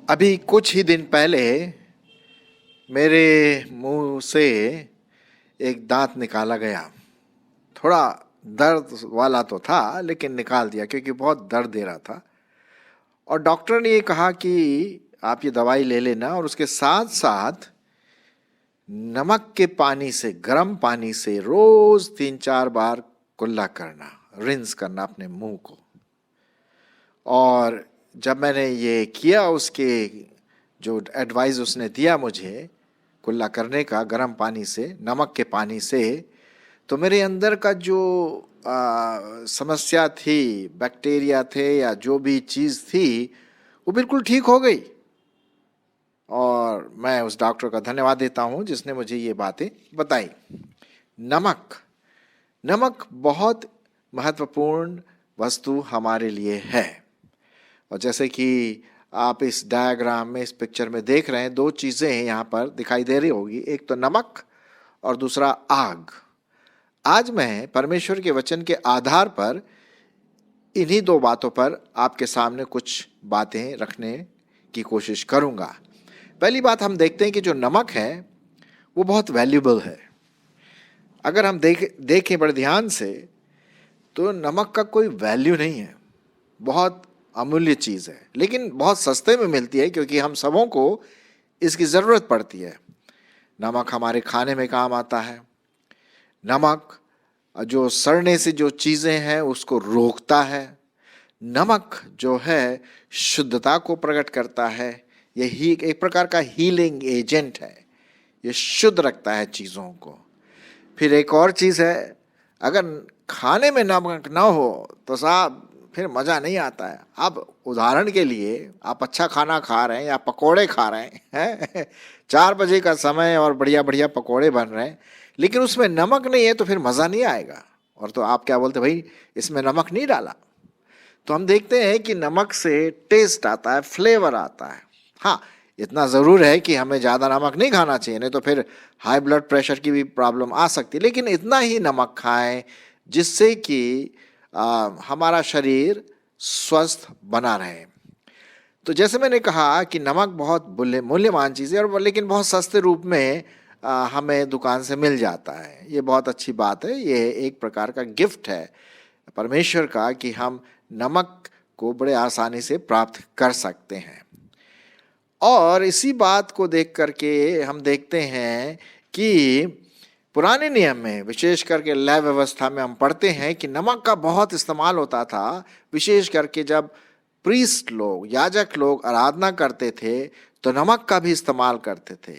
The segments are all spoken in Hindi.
अभी कुछ ही दिन पहले मेरे मुंह से एक दांत निकाला गया। थोड़ा दर्द वाला तो था, लेकिन निकाल दिया क्योंकि बहुत दर्द दे रहा था। और डॉक्टर ने ये कहा कि आप ये दवाई ले लेना और उसके साथ साथ नमक के पानी से, गर्म पानी से रोज 3-4 बार कुल्ला करना, रिंस करना अपने मुंह को। और जब मैंने ये किया, उसके जो एडवाइस उसने दिया मुझे कुल्ला करने का गर्म पानी से, नमक के पानी से, तो मेरे अंदर का जो समस्या थी, बैक्टीरिया थे या जो भी चीज़ थी, वो बिल्कुल ठीक हो गई। और मैं उस डॉक्टर का धन्यवाद देता हूँ जिसने मुझे ये बातें बताई। नमक बहुत महत्वपूर्ण वस्तु हमारे लिए है। और जैसे कि आप इस डायग्राम में, इस पिक्चर में देख रहे हैं, 2 चीज़ें यहाँ पर दिखाई दे रही होगी, एक तो नमक और दूसरा आग। आज मैं परमेश्वर के वचन के आधार पर इन्हीं 2 बातों पर आपके सामने कुछ बातें रखने की कोशिश करूँगा। पहली बात हम देखते हैं कि जो नमक है वो बहुत वैल्यूबल है। अगर हम देखें बड़े ध्यान से तो नमक का कोई वैल्यू नहीं है, बहुत अमूल्य चीज़ है, लेकिन बहुत सस्ते में मिलती है क्योंकि हम सबों को इसकी ज़रूरत पड़ती है। नमक हमारे खाने में काम आता है। नमक जो सड़ने से जो चीज़ें हैं उसको रोकता है। नमक जो है शुद्धता को प्रकट करता है। यही एक प्रकार का हीलिंग एजेंट है। ये शुद्ध रखता है चीज़ों को। फिर एक और चीज़ है, अगर खाने में नमक ना हो तो साहब फिर मज़ा नहीं आता है। अब उदाहरण के लिए आप अच्छा खाना खा रहे हैं या पकोड़े खा रहे हैं 4 बजे का समय और बढ़िया बढ़िया पकोड़े बन रहे हैं, लेकिन उसमें नमक नहीं है तो फिर मज़ा नहीं आएगा। और तो आप क्या बोलते, भाई इसमें नमक नहीं डाला। तो हम देखते हैं कि नमक से टेस्ट आता है, फ्लेवर आता है। हाँ, इतना ज़रूर है कि हमें ज़्यादा नमक नहीं खाना चाहिए, नहीं तो फिर हाई ब्लड प्रेशर की भी प्रॉब्लम आ सकती है। लेकिन इतना ही नमक खाएं जिससे कि हमारा शरीर स्वस्थ बना रहे। तो जैसे मैंने कहा कि नमक बहुत मूल्यवान चीज़ है, और लेकिन बहुत सस्ते रूप में हमें दुकान से मिल जाता है। ये बहुत अच्छी बात है। ये एक प्रकार का गिफ्ट है परमेश्वर का कि हम नमक को बड़े आसानी से प्राप्त कर सकते हैं। और इसी बात को देख करके हम देखते हैं कि पुराने नियम में, विशेष करके लय व्यवस्था में, हम पढ़ते हैं कि नमक का बहुत इस्तेमाल होता था। विशेष करके जब प्रीस्ट लोग, याजक लोग आराधना करते थे तो नमक का भी इस्तेमाल करते थे।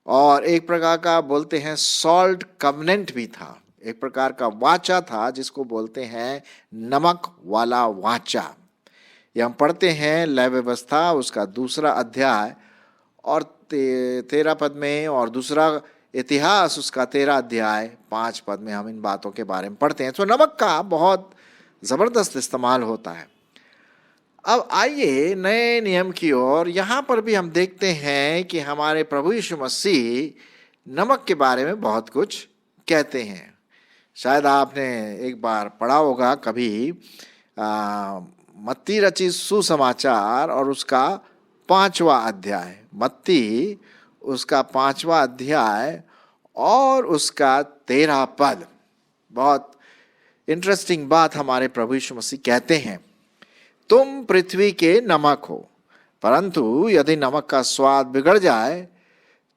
और एक प्रकार का बोलते हैं सॉल्ट कवनेंट भी था, एक प्रकार का वाचा था जिसको बोलते हैं नमक वाला वाचा। ये हम पढ़ते हैं लय व्यवस्था उसका 2 अध्याय और 13 पद में, और दूसरा इतिहास उसका 13 अध्याय 5 पद में हम इन बातों के बारे में पढ़ते हैं। तो नमक का बहुत ज़बरदस्त इस्तेमाल होता है। अब आइए नए नियम की ओर। यहाँ पर भी हम देखते हैं कि हमारे प्रभु यीशु मसीह नमक के बारे में बहुत कुछ कहते हैं। शायद आपने एक बार पढ़ा होगा कभी मत्ती रचित सुसमाचार और उसका 5वां अध्याय, मत्ती उसका 5वां अध्याय और उसका 13 पद। बहुत इंटरेस्टिंग बात हमारे प्रभु यीशु मसीह कहते हैं, तुम पृथ्वी के नमक हो, परंतु यदि नमक का स्वाद बिगड़ जाए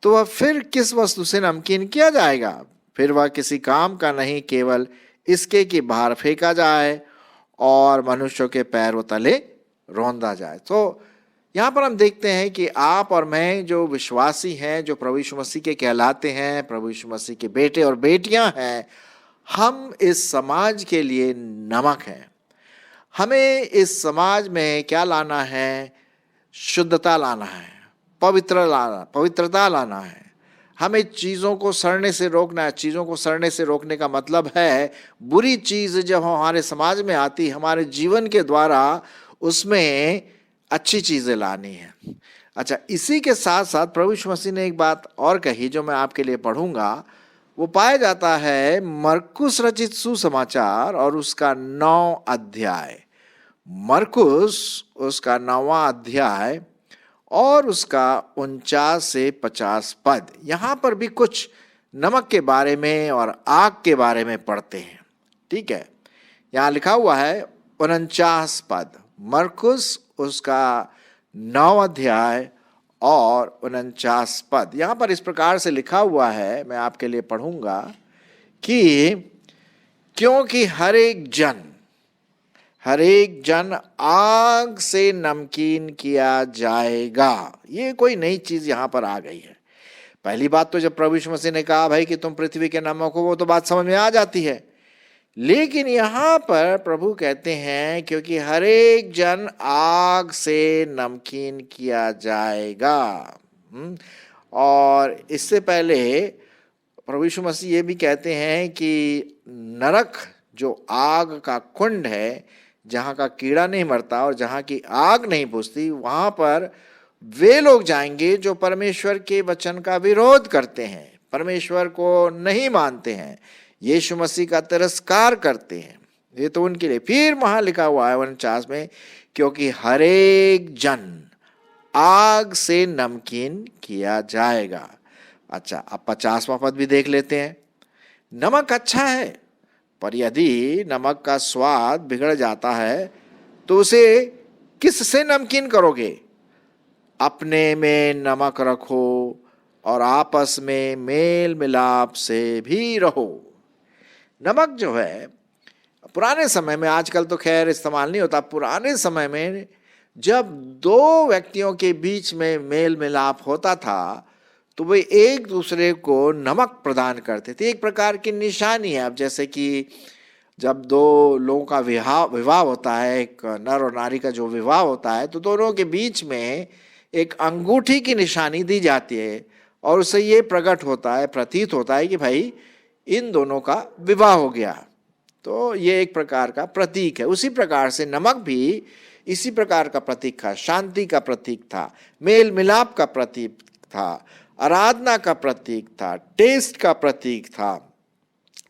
तो वह फिर किस वस्तु से नमकीन किया जाएगा? फिर वह किसी काम का नहीं, केवल इसके कि बाहर फेंका जाए और मनुष्यों के पैरों तले रौंदा जाए। तो यहाँ पर हम देखते हैं कि आप और मैं जो विश्वासी हैं, जो प्रभु यीशु मसीह के कहलाते हैं, प्रभु यीशु मसीह के बेटे और बेटियां हैं, हम इस समाज के लिए नमक हैं। हमें इस समाज में क्या लाना है? शुद्धता लाना है, पवित्रता लाना है। हमें चीज़ों को सड़ने से रोकना है। चीज़ों को सड़ने से रोकने का मतलब है बुरी चीज़ जब हमारे समाज में आती, हमारे जीवन के द्वारा उसमें अच्छी चीज़ें लानी है। अच्छा, इसी के साथ साथ प्रभु यीशु मसीह ने एक बात और कही जो मैं आपके लिए पढ़ूंगा। वो पाया जाता है मरकुस रचित सुसमाचार और उसका 9 अध्याय। मरकुस उसका 9वां अध्याय और उसका 49 से 50 पद। यहां पर भी कुछ नमक के बारे में और आग के बारे में पढ़ते हैं। ठीक है, यहां लिखा हुआ है 49 पद, मरकुस उसका 9 अध्याय और 49 पद। यहां पर इस प्रकार से लिखा हुआ है, मैं आपके लिए पढ़ूंगा कि क्योंकि हर एक जन आग से नमकीन किया जाएगा। ये कोई नई चीज यहां पर आ गई है। पहली बात तो जब प्रभु यीशु मसीह ने कहा भाई कि तुम पृथ्वी के नमक हो, वो तो बात समझ में आ जाती है। लेकिन यहां पर प्रभु कहते हैं क्योंकि हर एक जन आग से नमकीन किया जाएगा। और इससे पहले प्रभु यीशु मसीह ये भी कहते हैं कि नरक जो आग का कुंड है, जहां का कीड़ा नहीं मरता और जहां की आग नहीं बुझती, वहां पर वे लोग जाएंगे जो परमेश्वर के वचन का विरोध करते हैं, परमेश्वर को नहीं मानते हैं, यीशु मसीह का तिरस्कार करते हैं। ये तो उनके लिए। फिर वहां लिखा हुआ है 49 में, क्योंकि हर एक जन आग से नमकीन किया जाएगा। अच्छा, अब 50वां पद भी देख लेते हैं। नमक अच्छा है, पर यदि नमक का स्वाद बिगड़ जाता है तो उसे किससे नमकीन करोगे? अपने में नमक रखो और आपस में मेल मिलाप से भी रहो। नमक जो है पुराने समय में, आजकल तो खैर इस्तेमाल नहीं होता, पुराने समय में जब दो व्यक्तियों के बीच में मेल मिलाप होता था तो वे एक दूसरे को नमक प्रदान करते थे। एक प्रकार की निशानी है। अब जैसे कि जब दो लोगों का विवाह होता है, एक नर और नारी का जो विवाह होता है, तो दोनों के बीच में एक अंगूठी की निशानी दी जाती है और उससे ये प्रकट होता है, प्रतीत होता है कि भाई इन दोनों का विवाह हो गया। तो ये एक प्रकार का प्रतीक है। उसी प्रकार से नमक भी इसी प्रकार का प्रतीक था। शांति का प्रतीक था, मेल मिलाप का प्रतीक था, आराधना का प्रतीक था, टेस्ट का प्रतीक था।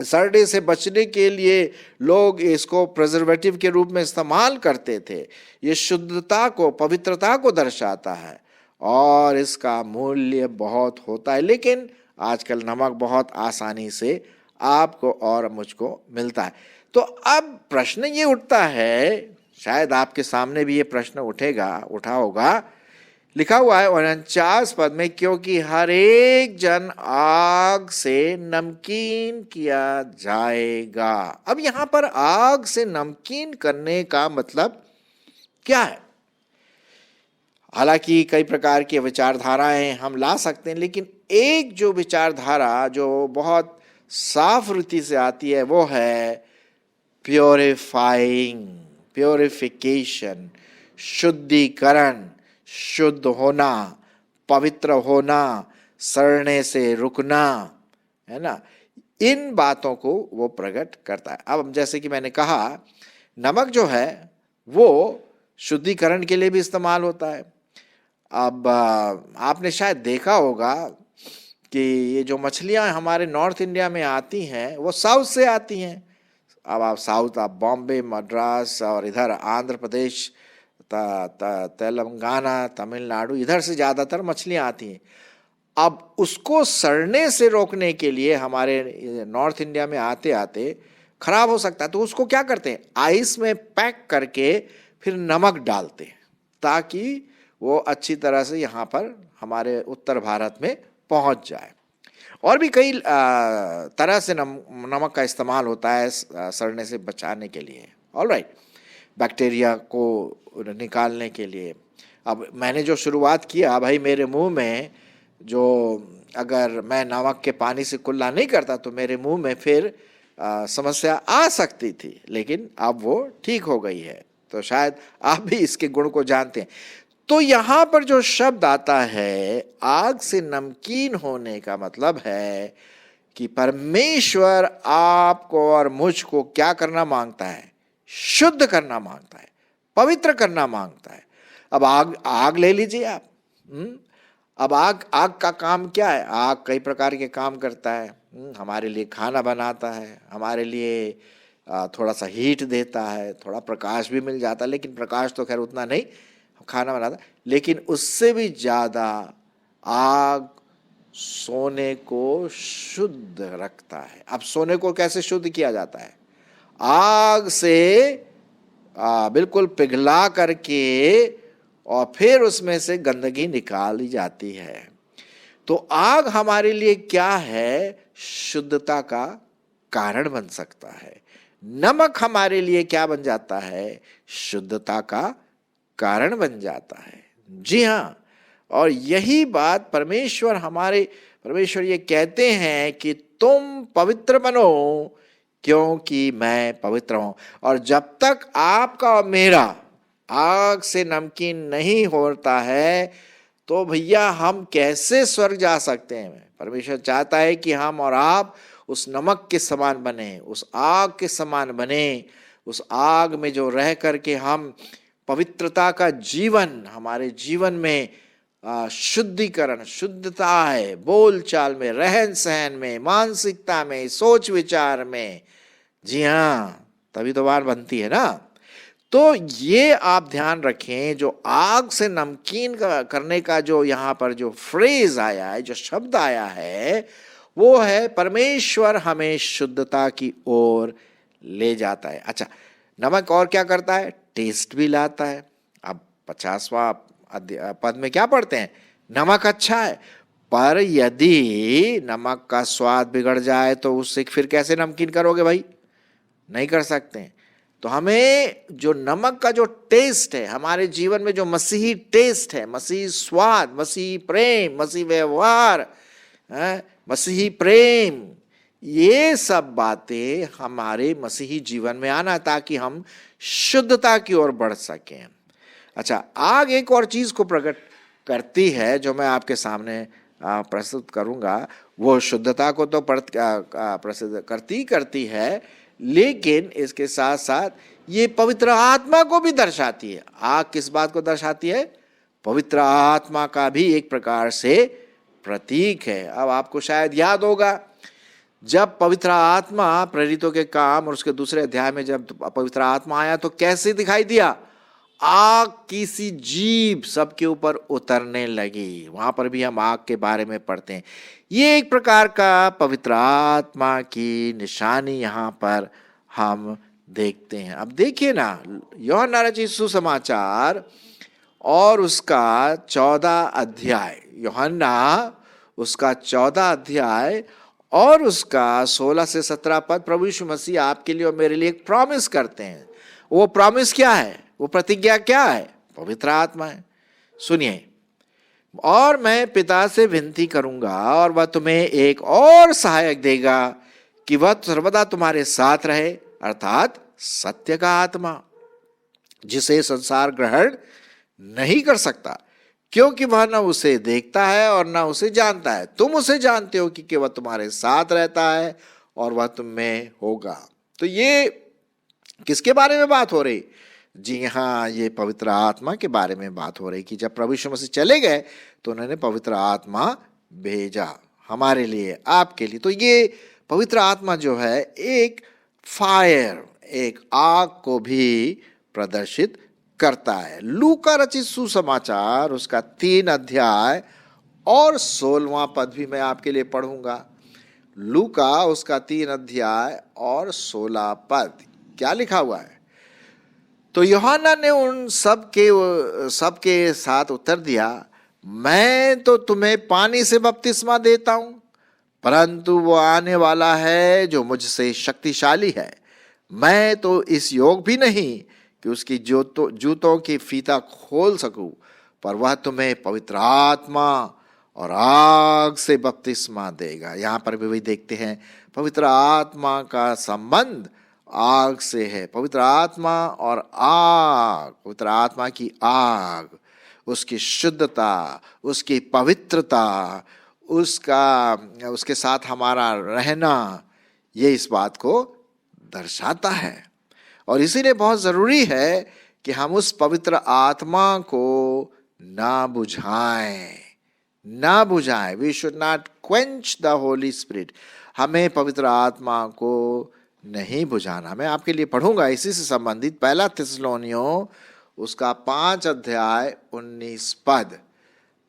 सड़ने से बचने के लिए लोग इसको प्रिजर्वेटिव के रूप में इस्तेमाल करते थे। ये शुद्धता को, पवित्रता को दर्शाता है और इसका मूल्य बहुत होता है। लेकिन आजकल नमक बहुत आसानी से आपको और मुझको मिलता है। तो अब प्रश्न ये उठता है, शायद आपके सामने भी ये प्रश्न उठा होगा। लिखा हुआ है 49 पद में, क्योंकि हर एक जन आग से नमकीन किया जाएगा। अब यहां पर आग से नमकीन करने का मतलब क्या है? हालांकि कई प्रकार की विचारधाराएं हम ला सकते हैं, लेकिन एक जो विचारधारा जो बहुत साफ रीति से आती है वो है प्योरिफिकेशन, शुद्धिकरण, शुद्ध होना, पवित्र होना, सड़ने से रुकना, है ना। इन बातों को वो प्रकट करता है। अब जैसे कि मैंने कहा, नमक जो है वो शुद्धिकरण के लिए भी इस्तेमाल होता है। अब आपने शायद देखा होगा कि ये जो मछलियां हमारे नॉर्थ इंडिया में आती हैं वो साउथ से आती हैं। अब आप साउथ, आप बॉम्बे, मद्रास और इधर आंध्र प्रदेश, तेलंगाना, तमिलनाडु, इधर से ज़्यादातर मछलियां आती हैं। अब उसको सड़ने से रोकने के लिए हमारे नॉर्थ इंडिया में आते आते खराब हो सकता है, तो उसको क्या करते हैं, आइस में पैक करके फिर नमक डालते हैं ताकि वो अच्छी तरह से यहाँ पर हमारे उत्तर भारत में पहुँच जाए। और भी कई तरह से नमक का इस्तेमाल होता है सड़ने से बचाने के लिए। ऑलराइट, बैक्टीरिया को निकालने के लिए। अब मैंने जो शुरुआत किया, भाई मेरे मुंह में जो, अगर मैं नमक के पानी से कुल्ला नहीं करता तो मेरे मुंह में फिर समस्या आ सकती थी, लेकिन अब वो ठीक हो गई है। तो शायद आप भी इसके गुण को जानते हैं। तो यहां पर जो शब्द आता है आग से नमकीन होने का मतलब है कि परमेश्वर आपको और मुझको क्या करना मांगता है? शुद्ध करना मांगता है, पवित्र करना मांगता है। अब आग ले लीजिए आप। अब आग का काम क्या है? आग कई प्रकार के काम करता है। हमारे लिए खाना बनाता है, हमारे लिए थोड़ा सा हीट देता है, थोड़ा प्रकाश भी मिल जाता है, लेकिन प्रकाश तो खैर उतना नहीं, खाना बनाता, लेकिन उससे भी ज़्यादा आग सोने को शुद्ध रखता है। अब सोने को कैसे शुद्ध किया जाता है? आग से बिल्कुल पिघला करके और फिर उसमें से गंदगी निकाली जाती है। तो आग हमारे लिए क्या है? शुद्धता का कारण बन सकता है। नमक हमारे लिए क्या बन जाता है? शुद्धता का कारण बन जाता है। जी हाँ, और यही बात परमेश्वर ये कहते हैं कि तुम पवित्र बनो क्योंकि मैं पवित्र हूं। और जब तक आपका और मेरा आग से नमकीन नहीं होता है तो भैया हम कैसे स्वर्ग जा सकते हैं? परमेश्वर चाहता है कि हम और आप उस नमक के समान बने, उस आग के समान बने, उस आग में जो रह करके हम पवित्रता का जीवन हमारे जीवन में शुद्धिकरण, शुद्धता है बोल चाल में, रहन सहन में, मानसिकता में, सोच विचार में। जी हाँ, तभी तो बात बनती है ना। तो ये आप ध्यान रखें, जो आग से नमकीन करने का जो यहाँ पर जो फ्रेज आया है, जो शब्द आया है, वो है परमेश्वर हमें शुद्धता की ओर ले जाता है। अच्छा, नमक और क्या करता है? टेस्ट भी लाता है। अब 50वां पद में क्या पढ़ते हैं? नमक अच्छा है, पर यदि नमक का स्वाद बिगड़ जाए तो उससे फिर कैसे नमकीन करोगे भाई? नहीं कर सकते। तो हमें जो नमक का जो टेस्ट है हमारे जीवन में, जो मसीही टेस्ट है, मसीही स्वाद, मसीही प्रेम, मसीही व्यवहार, मसीही प्रेम, ये सब बातें हमारे मसीही जीवन में आना ताकि हम शुद्धता की ओर बढ़ सकें। अच्छा, आग एक और चीज को प्रकट करती है जो मैं आपके सामने प्रस्तुत करूंगा। वो शुद्धता को तो प्रसिद्ध करती है, लेकिन इसके साथ साथ ये पवित्र आत्मा को भी दर्शाती है। आग किस बात को दर्शाती है? पवित्र आत्मा का भी एक प्रकार से प्रतीक है। अब आपको शायद याद होगा, जब पवित्र आत्मा, प्रेरितों के काम और उसके दूसरे अध्याय में जब पवित्र आत्मा आया तो कैसे दिखाई दिया? आग की सी जीभ सबके ऊपर उतरने लगी। वहां पर भी हम आग के बारे में पढ़ते हैं। ये एक प्रकार का पवित्र आत्मा की निशानी यहाँ पर हम देखते हैं। अब देखिए ना, यूहन्ना रचित सुसमाचार और उसका 14 अध्याय, यूहन्ना उसका 14 अध्याय और उसका 16 से 17 पद, प्रभु यीशु मसीह आपके लिए और मेरे लिए एक प्रॉमिस करते हैं। वो प्रॉमिस क्या है? वो प्रतिज्ञा क्या है? पवित्र आत्मा है। सुनिए, और मैं पिता से विनती करूंगा और वह तुम्हें एक और सहायक देगा कि वह सर्वदा तुम्हारे साथ रहे, अर्थात सत्य का आत्मा, जिसे संसार ग्रहण नहीं कर सकता क्योंकि वह न उसे देखता है और न उसे जानता है। तुम उसे जानते हो कि वह तुम्हारे साथ रहता है और वह तुम में होगा। तो ये किसके बारे में बात हो रही? जी हाँ, ये पवित्र आत्मा के बारे में बात हो रही कि जब प्रभु यीशु मसीह चले गए तो उन्होंने पवित्र आत्मा भेजा हमारे लिए, आपके लिए। तो ये पवित्र आत्मा जो है एक फायर, एक आग को भी प्रदर्शित करता है। लूका रचित सुसमाचार उसका 3 अध्याय और 16वां पद भी मैं आपके लिए पढ़ूंगा। लूका उसका 3 अध्याय और 16 पद क्या लिखा हुआ है? तो यूहन्ना ने उन सबके साथ उत्तर दिया, मैं तो तुम्हें पानी से बपतिस्मा देता हूं, परंतु वो आने वाला है जो मुझसे शक्तिशाली है, मैं तो इस योग भी नहीं कि उसकी जूतों की फीता खोल सकूं, पर वह तुम्हें पवित्र आत्मा और आग से बपतिस्मा देगा। यहाँ पर भी वही देखते हैं, पवित्र आत्मा का संबंध आग से है। पवित्र आत्मा और आग, पवित्र आत्मा की आग, उसकी शुद्धता, उसकी पवित्रता, उसके साथ हमारा रहना, ये इस बात को दर्शाता है। और इसीलिए बहुत जरूरी है कि हम उस पवित्र आत्मा को ना बुझाएं। We should not quench the holy spirit. हमें पवित्र आत्मा को नहीं बुझाना। मैं आपके लिए पढ़ूंगा इसी से संबंधित पहला थिस्सलुनीयों उसका 5 अध्याय 19 पद।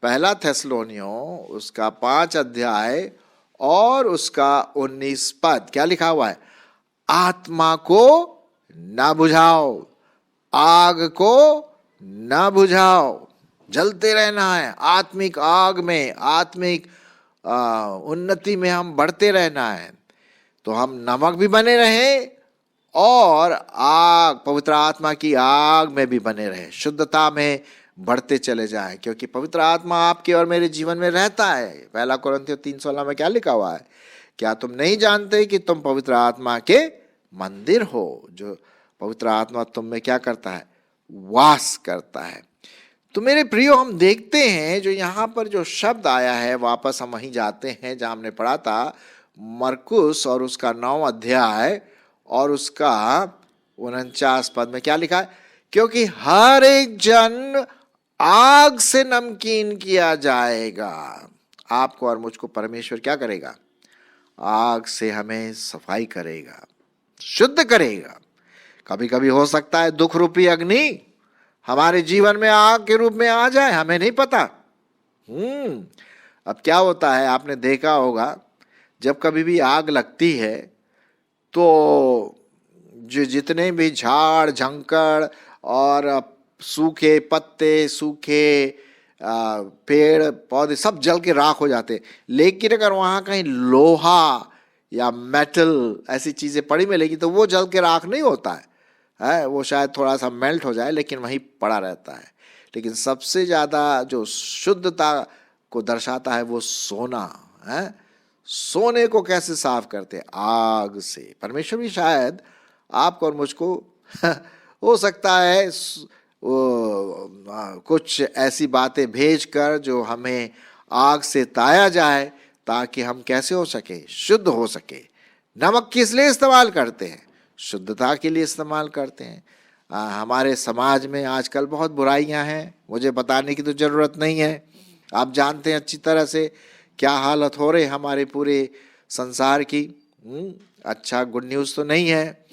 पहला थिस्सलुनीयों उसका 5 अध्याय और उसका 19 पद क्या लिखा हुआ है? आत्मा को ना बुझाओ, आग को ना बुझाओ, जलते रहना है। आत्मिक आग में, आत्मिक उन्नति में हम बढ़ते रहना है। तो हम नमक भी बने रहे और आग, पवित्र आत्मा की आग में भी बने रहे, शुद्धता में बढ़ते चले जाएं, क्योंकि पवित्र आत्मा आपके और मेरे जीवन में रहता है। पहला कोरिन्थियों 3:16 में क्या लिखा हुआ है? क्या तुम नहीं जानते कि तुम पवित्र आत्मा के मंदिर हो? जो पवित्र आत्मा तुम में क्या करता है? वास करता है। तो मेरे प्रियो, हम देखते हैं जो यहाँ पर जो शब्द आया है, वापस हम वहीं जाते हैं जहाँ हमने पढ़ा था, मरकुस और उसका 9 अध्याय और उसका 49 पद में क्या लिखा है? क्योंकि हर एक जन आग से नमकीन किया जाएगा। आपको और मुझको परमेश्वर क्या करेगा? आग से हमें सफाई करेगा, शुद्ध करेगा। कभी कभी हो सकता है दुख रूपी अग्नि हमारे जीवन में आग के रूप में आ जाए, हमें नहीं पता। अब क्या होता है, आपने देखा होगा, जब कभी भी आग लगती है तो जो जितने भी झाड़ झंकड़ और सूखे पत्ते, सूखे पेड़ पौधे सब जल के राख हो जाते। लेकिन अगर वहाँ कहीं लोहा या मेटल ऐसी चीज़ें पड़ी मिलेगी तो वो जल के राख नहीं होता है, वो शायद थोड़ा सा मेल्ट हो जाए लेकिन वहीं पड़ा रहता है। लेकिन सबसे ज़्यादा जो शुद्धता को दर्शाता है वो सोना है। सोने को कैसे साफ करते हैं? आग से। परमेश्वर भी शायद आपको और मुझको हो सकता है कुछ ऐसी बातें भेजकर जो हमें आग से ताया जाए, ताकि हम कैसे हो सके? शुद्ध हो सके। नमक किस लिए इस्तेमाल करते हैं? शुद्धता के लिए इस्तेमाल करते हैं। हमारे समाज में आजकल बहुत बुराइयां हैं, मुझे बताने की तो ज़रूरत नहीं है। आप जानते हैं अच्छी तरह से क्या हालत हो रही हमारे पूरे संसार की। अच्छा गुड न्यूज़ तो नहीं है,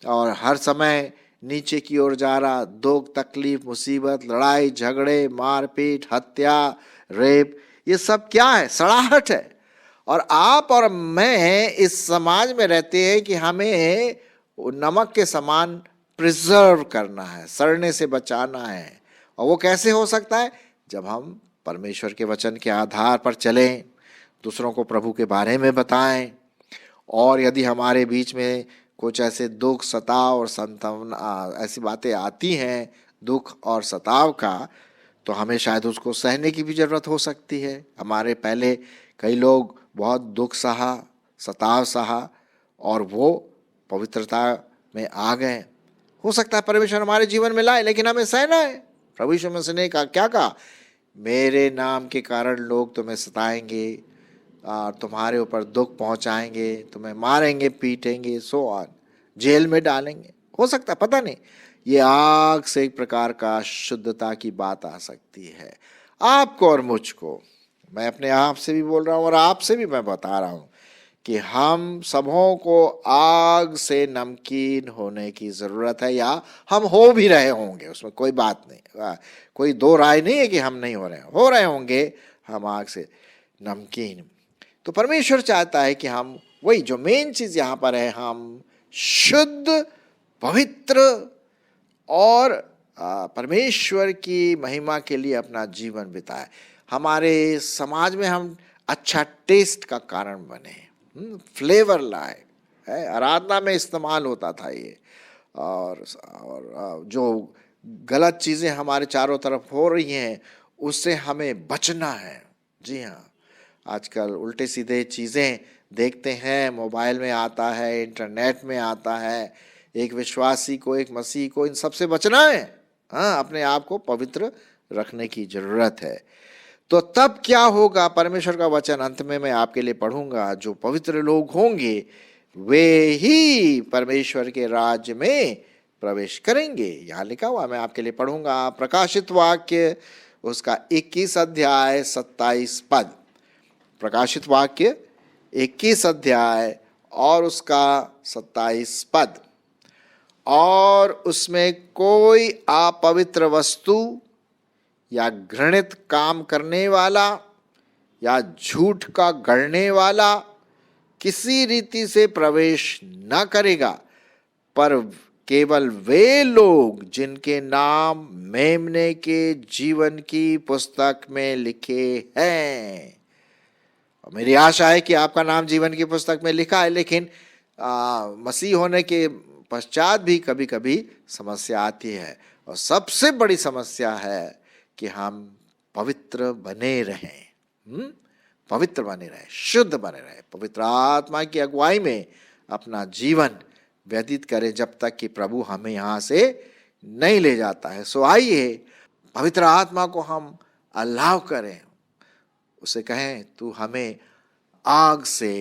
और हर समय नीचे की ओर जा रहा। दुख, तकलीफ, मुसीबत, लड़ाई झगड़े, मारपीट, हत्या, रेप, ये सब क्या है? सड़ाहट है। और आप और मैं इस समाज में रहते हैं कि हमें नमक के समान प्रिजर्व करना है, सड़ने से बचाना है। और वो कैसे हो सकता है? जब हम परमेश्वर के वचन के आधार पर चलें, दूसरों को प्रभु के बारे में बताएं, और यदि हमारे बीच में कुछ ऐसे दुख, सताव और संतावना ऐसी बातें आती हैं, दुख और सताव का, तो हमें शायद उसको सहने की भी ज़रूरत हो सकती है। हमारे पहले कई लोग बहुत दुख सहा, सताव सहा, और वो पवित्रता में आ गए। हो सकता है परमेश्वर हमारे जीवन में लाए, लेकिन हमें सहना है। प्रभु यीशु मसीह ने क्या कहा? मेरे नाम के कारण लोग तुम्हें सताएंगे, तुम्हारे ऊपर दुख पहुंचाएंगे, तुम्हें मारेंगे, पीटेंगे, सो ऑन, जेल में डालेंगे। हो सकता है, पता नहीं, ये आग से एक प्रकार का शुद्धता की बात आ सकती है आपको और मुझको। मैं अपने आप से भी बोल रहा हूँ और आपसे भी मैं बता रहा हूँ कि हम सबों को आग से नमकीन होने की ज़रूरत है, या हम हो भी रहे होंगे, उसमें कोई बात नहीं, कोई दो राय नहीं है कि हम नहीं हो रहे होंगे हम आग से नमकीन। तो परमेश्वर चाहता है कि हम, वही जो मेन चीज़ यहाँ पर है, हम शुद्ध, पवित्र और परमेश्वर की महिमा के लिए अपना जीवन बिताए। हमारे समाज में हम अच्छा टेस्ट का कारण बने, फ्लेवर लाए है। आराधना में इस्तेमाल होता था ये, और जो गलत चीज़ें हमारे चारों तरफ हो रही हैं उससे हमें बचना है। जी हाँ, आजकल उल्टे सीधे चीज़ें देखते हैं, मोबाइल में आता है, इंटरनेट में आता है। एक विश्वासी को, एक मसीह को इन सब से बचना है। हाँ, अपने आप को पवित्र रखने की ज़रूरत है। तो तब क्या होगा? परमेश्वर का वचन अंत में मैं आपके लिए पढ़ूंगा। जो पवित्र लोग होंगे वे ही परमेश्वर के राज्य में प्रवेश करेंगे। यहाँ लिखा हुआ, मैं आपके लिए पढ़ूंगा प्रकाशित वाक्य उसका 21 अध्याय 27 पद। प्रकाशित वाक्य 21 अध्याय और उसका 27 पद। और उसमें कोई अपवित्र वस्तु या घृणित काम करने वाला या झूठ का गढ़ने वाला किसी रीति से प्रवेश न करेगा, पर केवल वे लोग जिनके नाम मेमने के जीवन की पुस्तक में लिखे हैं। और मेरी आशा है कि आपका नाम जीवन की पुस्तक में लिखा है, लेकिन मसीह होने के पश्चात भी कभी कभी समस्या आती है, और सबसे बड़ी समस्या है कि हम पवित्र बने रहें, पवित्र बने रहें, शुद्ध बने रहें, पवित्र आत्मा की अगुवाई में अपना जीवन व्यतीत करें जब तक कि प्रभु हमें यहाँ से नहीं ले जाता है। सो आइए पवित्र आत्मा को हम अलाव करें, उसे कहें तू हमें आग से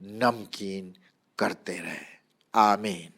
नमकीन करते रहे। आमीन।